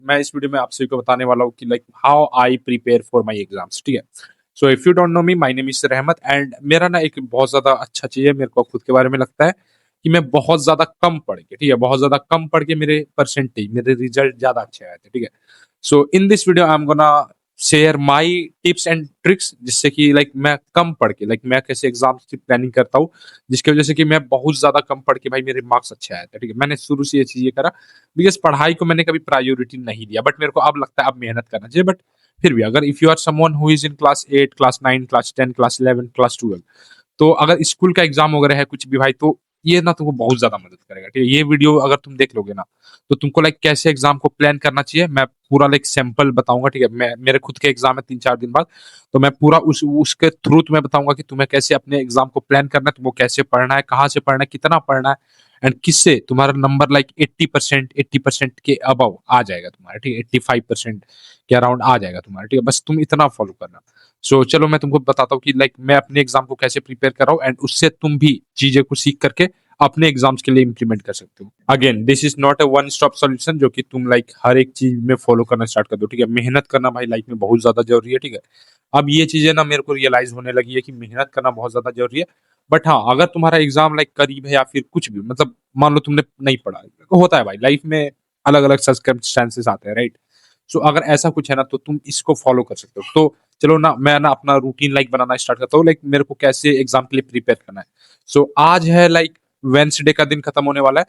मैं इस वीडियो में आप सभी को बताने वाला हूँ कि like how I prepare for my exams. ठीक है। So if you don't know me, my name is रहमत एंड मेरा ना एक बहुत ज्यादा अच्छा चीज है, मेरे को खुद के बारे में लगता है कि मैं बहुत ज्यादा कम पढ़ के, ठीक है, बहुत ज्यादा कम पढ़ के मेरे परसेंटेज, मेरे रिजल्ट ज्यादा अच्छे आए थे। ठीक है। So in this video I am gonna share my tips and tricks, जिससे कि लाइक मैं कम पढ़ के, लाइक मैं कैसे एग्जाम की प्लानिंग करता हूँ, जिसकी वजह से कि मैं बहुत ज्यादा कम पढ़ के भाई मेरे मार्क्स अच्छे आए थे। ठीक है। मैंने शुरू से ये चीज ये करा, बिकॉज पढ़ाई को मैंने कभी प्रायोरिटी नहीं दिया, बट मेरे को अब लगता है अब मेहनत करना चाहिए। बट फिर भी अगर if you are someone who is in class 8, class 9, class 10, class 11, class 12, तो अगर स्कूल का एग्जाम वगैरह है कुछ भी भाई, तो ये ना तुमको बहुत ज्यादा मदद करेगा। ठीक है। ये वीडियो अगर तुम देख लोगे ना, तो तुमको लाइक कैसे एग्जाम को प्लान करना चाहिए मैं पूरा लाइक सैंपल बताऊंगा। ठीक है। मैं मेरे खुद के एग्जाम है 3-4 दिन बाद, तो मैं पूरा उसके थ्रू तुम्हें बताऊंगा कि तुम्हें कैसे अपने एग्जाम को प्लान करना है, तुमको कैसे पढ़ना है, कहाँ से पढ़ना है, कितना पढ़ना है, एंड किससे तुम्हारा नंबर लाइक 80% के अबव आ जाएगा तुम्हारा। ठीक है। 85% के अराउंड आ जाएगा तुम्हारा। ठीक है। बस तुम इतना फॉलो करना। चलो मैं तुमको बताता हूँ कि लाइक मैं अपने एग्जाम को कैसे प्रिपेयर कर रहा हूँ, एंड उससे तुम भी चीजें को सीख करके अपने एग्जाम्स के लिए इंप्लीमेंट कर सकते हो। Again this is not a one stop solution जो कि तुम लाइक हर एक चीज में फॉलो करना स्टार्ट कर दो। ठीक है। मेहनत करना भाई लाइफ में बहुत ज्यादा जरूरी है। ठीक है। अब ये चीजें ना मेरे को रियलाइज होने लगी है कि मेहनत करना बहुत ज्यादा जरूरी है। बट हाँ, अगर तुम्हारा एग्जाम लाइक करीब है या फिर कुछ भी, मतलब मान लो तुमने नहीं पढ़ा, होता है भाई लाइफ में, अलग अलग सर्कमस्टेंसेस आते हैं, राइट। अगर ऐसा कुछ है ना, तो तुम इसको फॉलो कर सकते हो। तो चलो ना, मैं ना अपना रूटीन लाइक बनाना स्टार्ट करता हूँ, लाइक मेरे को कैसे एग्जाम के लिए प्रिपेयर करना है। आज है लाइक वेंसडे का दिन खत्म होने वाला है।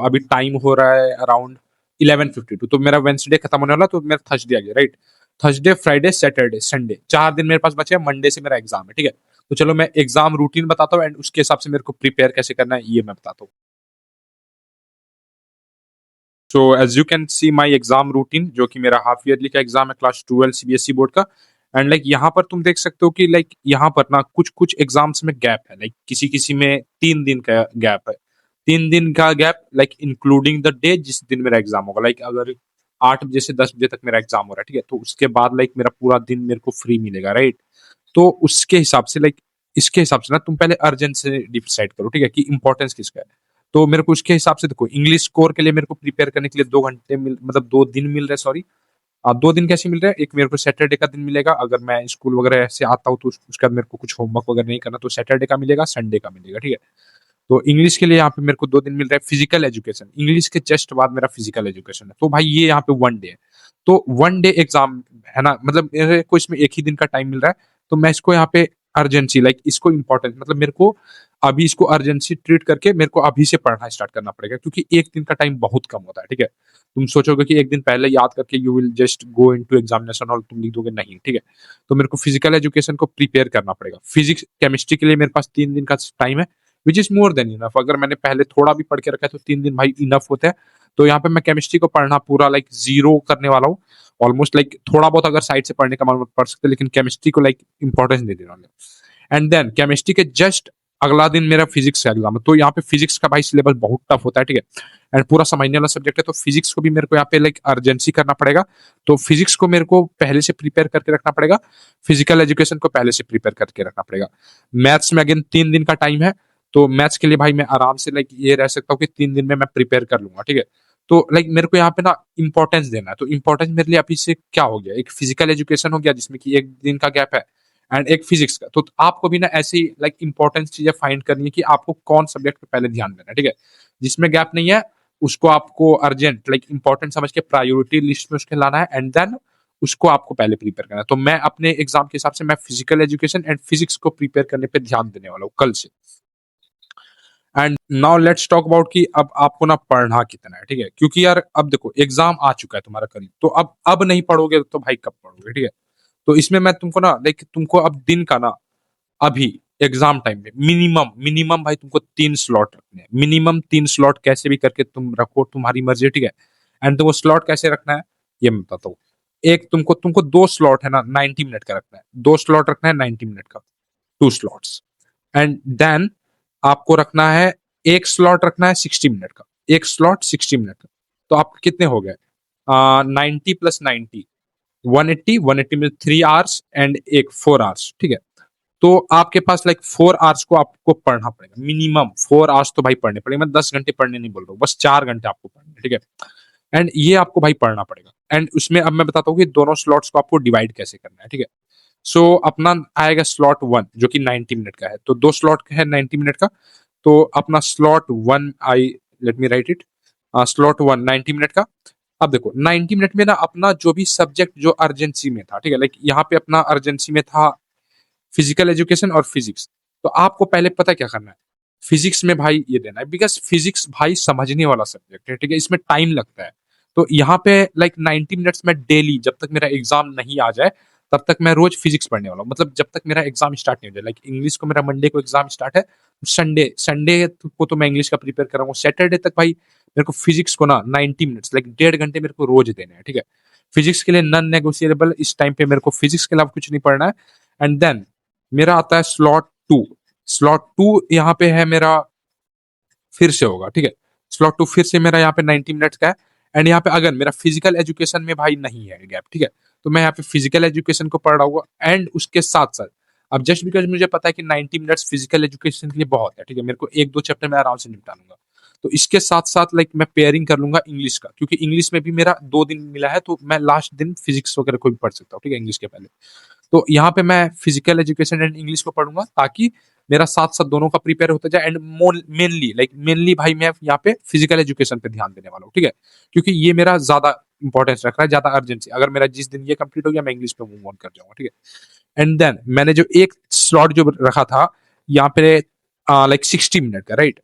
अभी टाइम हो रहा है अराउंड 11:52, तो मेरा वेंसडे खत्म होने वाला है, तो मेरा थर्सडे आ गया, right. Thursday, Friday, Saturday, Sunday, 4 दिन मेरे पास बचे हैं। मंडे से मेरा एग्जाम है। ठीक है। तो चलो मैं एग्जाम रूटीन बताता हूँ, एंड उसके हिसाब से मेरे को प्रिपेयर कैसे करना है ये मैं बताता हूँ। As you can see my exam routine, जो कि मेरा हाफ ईयरली का एग्जाम है, क्लास 12 सीबीएसई बोर्ड का। एंड लाइक यहाँ पर तुम देख सकते हो कि लाइक यहाँ पर ना कुछ कुछ एग्जाम्स में गैप है, लाइक किसी किसी में 3 दिन का गैप है। 3 दिन का gap like including the day जिस दिन मेरा एग्जाम होगा। लाइक अगर 8 बजे से 10 बजे तक मेरा एग्जाम हो रहा है, ठीक है, तो उसके बाद लाइक मेरा पूरा दिन मेरे को फ्री मिलेगा, राइट। तो उसके हिसाब से लाइक इसके हिसाब से ना तुम पहले अर्जेंट से डिसाइड करो, ठीक है, कि इंपॉर्टेंस किसका है। तो मेरे को उसके हिसाब से देखो, इंग्लिश स्कोर के लिए मेरे को प्रिपेयर करने के लिए 2 घंटे मतलब 2 दिन मिल रहे, सॉरी। 2 दिन कैसे मिल रहे हैं, एक मेरे को सैटरडे का दिन मिलेगा, अगर मैं स्कूल वगैरह से आता हूँ तो उसके बाद मेरे को कुछ होमवर्क वगैरह नहीं करना, तो सैटरडे का मिलेगा, संडे का मिलेगा, ठीक है। तो इंग्लिश के लिए यहाँ पे मेरे को 2 दिन मिल रहा है। फिजिकल एजुकेशन, इंग्लिश के जस्ट बाद मेरा फिजिकल एजुकेशन है, तो भाई ये यहाँ पे 1 डे है। तो 1 डे एग्जाम है ना, मतलब मेरे को इसमें एक ही दिन का टाइम मिल रहा है, तो मैं इसको यहाँ पे अर्जेंसी, लाइक इसको इंपॉर्टेंट, मतलब मेरे को अभी इसको अर्जेंसी ट्रीट करके मेरे को अभी से पढ़ना स्टार्ट करना पड़ेगा, क्योंकि एक दिन का टाइम बहुत कम होता है, ठीक है। तुम सोचोगे कि एक दिन पहले याद करके you will just go into examination और तुम लिख दोगे, नहीं, ठीक है। तो मेरे को फिजिकल एजुकेशन को प्रिपेयर करना पड़ेगा। फिजिक्स केमिस्ट्री के लिए मेरे पास 3 दिन का टाइम है, which is more than enough. अगर मैंने पहले थोड़ा भी पढ़ के रखा है तो 3 दिन भाई इनफ होते हैं। तो यहाँ पे मैं केमिस्ट्री को पढ़ना पूरा लाइक जीरो करने वाला हूँ, ऑलमोस्ट। लाइक थोड़ा बहुत अगर साइड से पढ़ने का मन हो तो पढ़ सकते हैं, लेकिन केमिस्ट्री को लाइक इंपॉर्टेंस दे देना। एंड देन केमिस्ट्री के जस्ट अगला दिन मेरा फिजिक्स का एग्जाम है, तो यहाँ पे फिजिक्स का भाई सिलेबस बहुत टफ होता है, ठीक है, एंड पूरा समझने वाला सब्जेक्ट है, तो फिजिक्स को भी मेरे को यहाँ पे लाइक अर्जेंसी करना पड़ेगा। तो फिजिक्स को मेरे को पहले से प्रिपेयर करके रखना पड़ेगा, फिजिकल एजुकेशन को पहले से प्रिपेयर करके रखना पड़ेगा। मैथ्स में अगेन 3 दिन का टाइम है, तो मैथ्स के लिए भाई मैं आराम से लाइक ये रह सकता हूँ कि 3 दिन में मैं प्रिपेयर कर लूंगा, ठीक है। तो लाइक मेरे को यहाँ पे ना इंपॉर्टेंस देना है, तो इंपॉर्टेंस मेरे लिए अभी से क्या हो गया, एक फिजिकल एजुकेशन हो गया जिसमें कि एक दिन का गैप है, एंड एक फिजिक्स का। तो आपको भी ना ऐसी लाइक इंपॉर्टेंट चीजें फाइंड करनी है कि आपको कौन सब्जेक्ट पे पहले ध्यान देना है, ठीक है। जिसमें गैप नहीं है उसको आपको अर्जेंट लाइक इंपॉर्टेंट समझ के प्रायोरिटी लिस्ट में उसके लाना है, एंड देन उसको आपको पहले प्रिपेयर करना है। तो मैं अपने एग्जाम के हिसाब से मैं फिजिकल एजुकेशन एंड फिजिक्स को प्रिपेयर करने पे ध्यान देने वाला हूँ कल से। And now let's talk about कि अब आपको ना पढ़ना कितना है, ठीक है, क्योंकि यार अब देखो एग्जाम आ चुका है तुम्हारा करीब, तो अब नहीं पढ़ोगे तो भाई कब पढ़ोगे, ठीक है। तो इसमें मैं तुमको ना लाइक तुमको अब दिन का ना, अभी एग्जाम टाइम में मिनिमम मिनिमम भाई तुमको 3 स्लॉट रखने हैं, मिनिमम 3 स्लॉट कैसे भी करके तुम रखो, तुम्हारी मर्जी, ठीक है। एंड तुमको स्लॉट कैसे रखना है ये मैं बताता हूँ। एक तुमको तुमको 2 स्लॉट है ना 90 मिनट का रखना है, 2 स्लॉट रखना है 90 मिनट का, 2 स्लॉट्स। एंड देन आपको रखना है एक स्लॉट रखना है 60 मिनट का, एक स्लॉट 60 मिनट का। तो आपके कितने हो गए, 90 + 90 180, 180 में 3 आवर्स एंड एक 4 आवर्स, ठीक है। तो आपके पास लाइक 4 आवर्स को आपको पढ़ना पड़ेगा, मिनिमम 4 आवर्स तो भाई पढ़ने पड़ेंगे। मैं 10 घंटे पढ़ने नहीं बोल रहा हूँ, बस 4 घंटे आपको पढ़ने, ठीक है। एंड ये आपको भाई पढ़ना पड़ेगा। एंड उसमें अब मैं बताता हूँ कि दोनों स्लॉट्स को आपको डिवाइड कैसे करना है, ठीक है। सो अपना आएगा स्लॉट 1 जो कि 90 मिनट का है, तो 2 स्लॉट है 90 मिनट का। तो अपना slot 1 I let me right it, slot 1 90 minute का। अब देखो 90 मिनट में ना अपना जो भी सब्जेक्ट जो अर्जेंसी में था, ठीक है, लाइक यहाँ पे अपना अर्जेंसी में था फिजिकल एजुकेशन और फिजिक्स। तो आपको पहले पता क्या करना है, फिजिक्स में भाई ये देना है, बिकॉज फिजिक्स भाई समझने वाला सब्जेक्ट है, ठीक है, इसमें टाइम लगता है। तो यहाँ पे लाइक 90 मिनट्स में डेली जब तक मेरा एग्जाम नहीं आ जाए तब तक मैं रोज फिजिक्स पढ़ने वाला हूँ, मतलब जब तक मेरा एग्जाम स्टार्ट नहीं हो जाए। लाइक इंग्लिश को मेरा मंडे को एग्जाम स्टार्ट है, संडे संडे को तो मैं इंग्लिश का प्रिपेयर कर रहा हूँ, सैटरडे तक भाई मेरे को फिजिक्स को ना 90 मिनट्स लाइक 1.5 घंटे मेरे को रोज देने हैं, ठीक है। फिजिक्स के लिए नॉन नेगोशिएबल, इस टाइम पे मेरे को फिजिक्स के अलावा कुछ नहीं पढ़ना है। एंड देन मेरा आता है स्लॉट 2। स्लॉट 2 यहाँ पे है मेरा, फिर से होगा, ठीक है। स्लॉट 2 फिर से मेरा यहाँ पे 90 मिनट्स का है। एंड यहाँ पे अगर मेरा फिजिकल एजुकेशन में भाई नहीं है गैप, ठीक है, तो मैं यहाँ पे फिजिकल एजुकेशन को पढ़ रहा हूँ। एंड उसके साथ साथ अब जस्ट बिकॉज मुझे पता है कि 90 मिनट्स फिजिकल एजुकेशन के लिए बहुत है, ठीक है, मेरे को एक दो चैप्टर में आराम से निपटा लूंगा। तो इसके साथ साथ लाइक मैं पेयरिंग कर लूंगा इंग्लिश का, क्योंकि इंग्लिश में भी मेरा 2 दिन मिला है, तो मैं लास्ट दिन फिजिक्स वगैरह को भी पढ़ सकता हूँ, ठीक है, इंग्लिश के पहले। तो यहाँ पे मैं फिजिकल एजुकेशन एंड इंग्लिश को पढ़ूंगा ताकि मेरा साथ साथ दोनों का प्रिपेयर होता जाए। एंड मेनली भाई मैं यहाँ पे फिजिकल एजुकेशन पे ध्यान देने वाला हूँ, ठीक है, क्योंकि ये मेरा ज्यादा इंपॉर्टेंस रख रहा है, ज्यादा अर्जेंसी। अगर मेरा जिस दिन ये कंप्लीट हो गया मैं इंग्लिश पे मूव ऑन कर जाऊंगा, ठीक है। एंड देन मैंने जो एक स्लॉट जो रखा था यहाँ पे लाइक 60 मिनट का, right,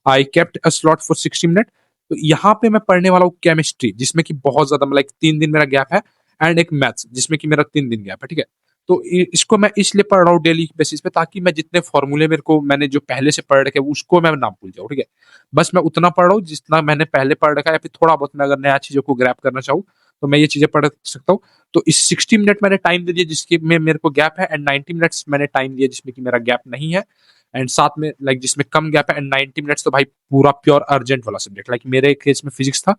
I kept a slot for 60 minute. तो यहाँ पे मैं पढ़ने वाला हूँ केमिस्ट्री, जिसमें कि बहुत ज्यादा लाइक 3 दिन मेरा गैप है। एंड एक मैथ्स जिसमें कि मेरा 3 दिन गैप है, ठीक है। तो इसको मैं इसलिए पढ़ रहा हूँ डेली बेसिस पे, ताकि मैं जितने फॉर्मूले मेरे को मैंने जो पहले से पढ़ रखे उसको मैं ना भूल जाऊँ, ठीक है। बस मैं उतना पढ़ रहा हूँ जितना मैंने पहले पढ़ रखा है, या फिर थोड़ा बहुत मैं अगर नया चीजों को ग्रैप करना चाहूँ तो मैं ये चीजें पढ़ सकता हूँ। तो इस 60 मिनट मैंने टाइम दे दिया जिसके में मेरे को गैप है, एंड 90 मिनट्स मैंने टाइम दिया जिसमें कि मेरा गैप नहीं है, एंड साथ में लाइक जिसमें कम गैप है। एंड 90 मिनट्स तो भाई पूरा प्योर अर्जेंट वाला सब्जेक्ट, लाइक मेरे केस में फिजिक्स था,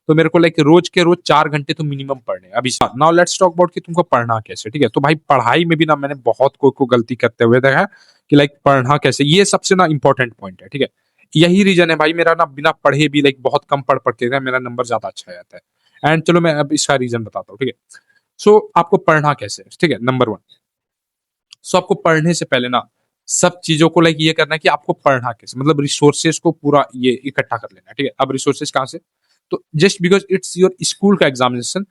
तो मेरे को लाइक रोज के रोज 4 घंटे तो मिनिमम पढ़ने हैं। अभी नाउ लेट्स टॉक अबाउट कि तुमको पढ़ना कैसे, ठीक है। तो भाई पढ़ाई में भी ना मैंने बहुत को गलती करते हुए देखा है कि लाइक पढ़ना कैसे, ये सबसे ना इंपॉर्टेंट पॉइंट है, ठीक है। यही रीजन है भाई मेरा ना बिना पढ़े भी लाइक बहुत कम पढ़ पढ़ के मेरा नंबर ज्यादा अच्छा आ जाता है। एंड चलो मैं अब इसका रीजन बताता हूँ, ठीक है। सो आपको पढ़ना कैसे है, ठीक है, नंबर 1। सो आपको पढ़ने से पहले ना सब चीजों को लाइक ये करना है कि आपको पढ़ना कैसे, मतलब रिसोर्सेज को पूरा ये इकट्ठा कर लेना है, ठीक है। अब रिसोर्सेज कहाँ से, तो just because it's your school का एग्जामिनेशन,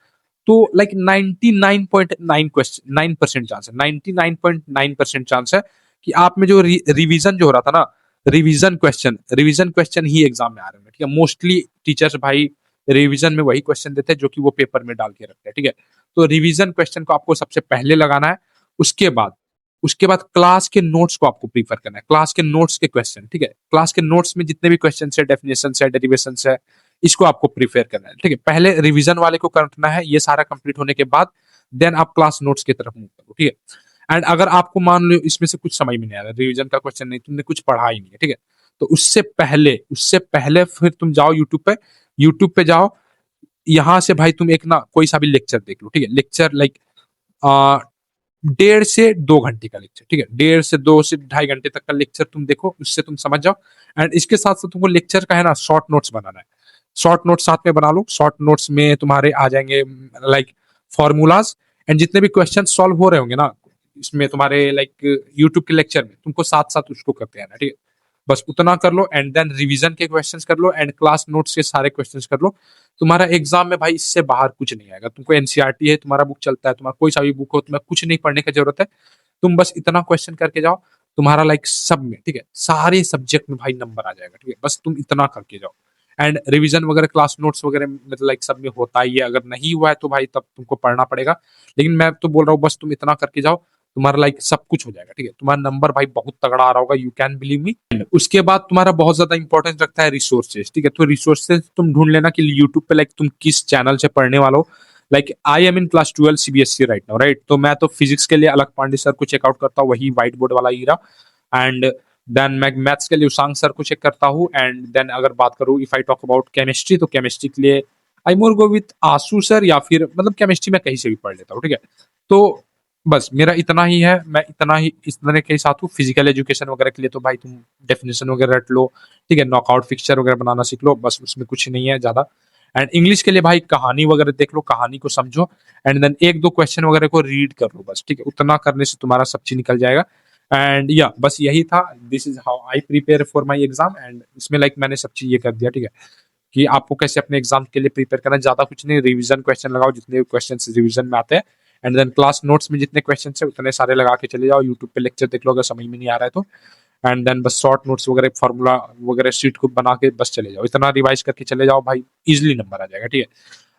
तो लाइक 99.9% चांस है, 99.9% चांस है कि आप में जो रिवीजन जो हो रहा था ना, रिवीजन क्वेश्चन ही एग्जाम में आ रहे हैं, ठीक है। मोस्टली टीचर्स भाई रिवीजन में वही क्वेश्चन देते हैं जो कि वो पेपर में डाल के रखते हैं, ठीक है। तो रिवीजन क्वेश्चन को आपको सबसे पहले लगाना है। उसके बाद उसके बाद क्लास के नोट्स को आपको प्रीफर करना है, क्लास के नोट्स के क्वेश्चन, ठीक है। क्लास के नोट्स में जितने भी क्वेश्चन है, डेफिनेशन है, डेरिवेशन है, इसको आपको प्रीफर करना है, ठीक है। पहले रिवीजन वाले को करना है, ये सारा कंप्लीट होने के बाद देन आप क्लास नोट्स की तरफ मूव करो, ठीक है। एंड अगर आपको मान लो इसमें से कुछ समझ में नहीं आ रहा, रिवीजन का क्वेश्चन नहीं, तुमने कुछ पढ़ा ही नहीं है, ठीक है, तो उससे पहले फिर तुम जाओ यूट्यूब पे जाओ। यहाँ से भाई तुम एक ना कोई सा भी लेक्चर देख लो, ठीक है। लेक्चर लाइक 1.5 से 2 घंटे का लेक्चर, ठीक है, 1.5 से 2 से ढाई घंटे तक का लेक्चर तुम देखो, उससे तुम समझ जाओ। एंड इसके साथ साथ तुमको लेक्चर का है ना शॉर्ट नोट्स बनाना है, शॉर्ट नोट्स साथ में बना लो। शॉर्ट नोट्स में तुम्हारे आ जाएंगे लाइक फॉर्मूलाज, एंड जितने भी क्वेश्चन सॉल्व हो रहे होंगे ना इसमें तुम्हारे लाइक यूट्यूब के लेक्चर में, तुमको साथ साथ उसको करते हैं ना, ठीक है। बस उतना कर लो, एंड देन रिवीजन के क्वेश्चंस कर लो, एंड क्लास नोट्स के सारे क्वेश्चंस कर लो। तुम्हारा एग्जाम में भाई इससे बाहर कुछ नहीं आएगा। तुमको एनसीईआरटी है, तुम्हारा बुक चलता है, तुम्हारा कोई सा भी बुक हो, तुम्हें कुछ नहीं पढ़ने की जरूरत है। तुम बस इतना क्वेश्चन करके जाओ, तुम्हारा लाइक सब में, ठीक है, सारे सब्जेक्ट में भाई नंबर आ जाएगा, ठीक है। बस तुम इतना करके जाओ। एंड रिवीजन वगैरह क्लास नोट्स वगैरह मतलब लाइक सब में होता ही है, अगर नहीं हुआ है तो भाई तब तुमको पढ़ना पड़ेगा। लेकिन मैं तो बोल रहा हूँ बस तुम इतना करके जाओ, तुम्हारा लाइक सब कुछ हो जाएगा, ठीक है। तुम्हारा नंबर भाई बहुत तगड़ा आ रहा होगा, यू कैन बिलीव मी। उसके बाद तुम्हारा बहुत ज्यादा इंपॉर्टेंस रखता है रिसोर्सेज, ठीक है। तो रिसोर्सेज तुम ढूंढ लेना कि यूट्यूब पे लाइक तुम किस चैनल से पढ़ने वाले हो। Like I am in class 12 CBSE right now, right, तो मैं तो फिजिक्स के लिए अलग पांडे सर को चेकआउट करता हूँ, वही व्हाइट बोर्ड वाला हीरा। एंड देन मैं मैथ्स के लिए उसांग सर को चेक करता हूँ। एंड देन अगर बात करूँ if I talk about chemistry, तो केमिस्ट्री के लिए आई मोर गो विथ आसू सर, या फिर मतलब केमिस्ट्री में कहीं से भी पढ़ लेता हूँ, ठीक है। तो बस मेरा इतना ही है, मैं इतना ही इस तरह के साथ हूँ। फिजिकल एजुकेशन वगैरह के लिए तो भाई तुम डेफिनेशन वगैरह रट लो, ठीक है, नॉकआउट फिक्सचर वगैरह बनाना सीख लो, बस उसमें कुछ नहीं है ज्यादा। एंड इंग्लिश के लिए भाई कहानी वगैरह देख लो, कहानी को समझो, एंड देन एक दो क्वेश्चन वगैरह को रीड कर लो बस, ठीक है, उतना करने से तुम्हारा सब चीज निकल जाएगा। एंड या बस यही था, this is how I prepare for my exam. And इसमें लाइक मैंने सब चीज ये कर दिया, ठीक है, कि आपको कैसे अपने एग्जाम के लिए प्रिपेयर करना है। ज्यादा कुछ नहीं, रिवीजन क्वेश्चन लगाओ जितने क्वेश्चन रिवीजन में आते हैं, एंड देन क्लास नोट्स में जितने क्वेश्चन है उतने सारे लगा के चले जाओ। यूट्यूब पे लेक्चर देख लो अगर समझ में नहीं आ रहा है तो, एंड देन बस शॉर्ट नोट्स वगैरह फार्मूला वगैरह शीट को बना के बस चले जाओ, इतना रिवाइज करके चले जाओ भाई, इजिली नंबर आ जाएगा, ठीक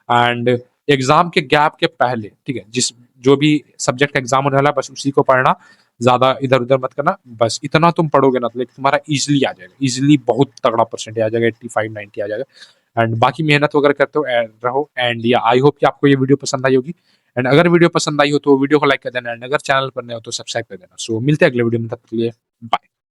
है। एंड एग्जाम के गैप के पहले, ठीक है, जिस जो भी सब्जेक्ट का एग्जाम होने वाला है बस उसी को पढ़ना, ज्यादा इधर उधर मत करना, बस इतना तुम पढ़ोगे ना तो like तुम्हारा इजिली आ जाएगा, इजिली बहुत तगड़ा परसेंटेज आ जाएगा, 85-90 आ जाएगा। एंड बाकी मेहनत वगैरह करते हो रहो। एंड या आई होप कि आपको ये वीडियो पसंद आई होगी। एंड अगर वीडियो पसंद आई हो तो वीडियो को लाइक कर देना, एंड अगर चैनल पर नए हो तो सब्सक्राइब कर देना। सो मिलते हैं अगले वीडियो में, तब तक के लिए बाय।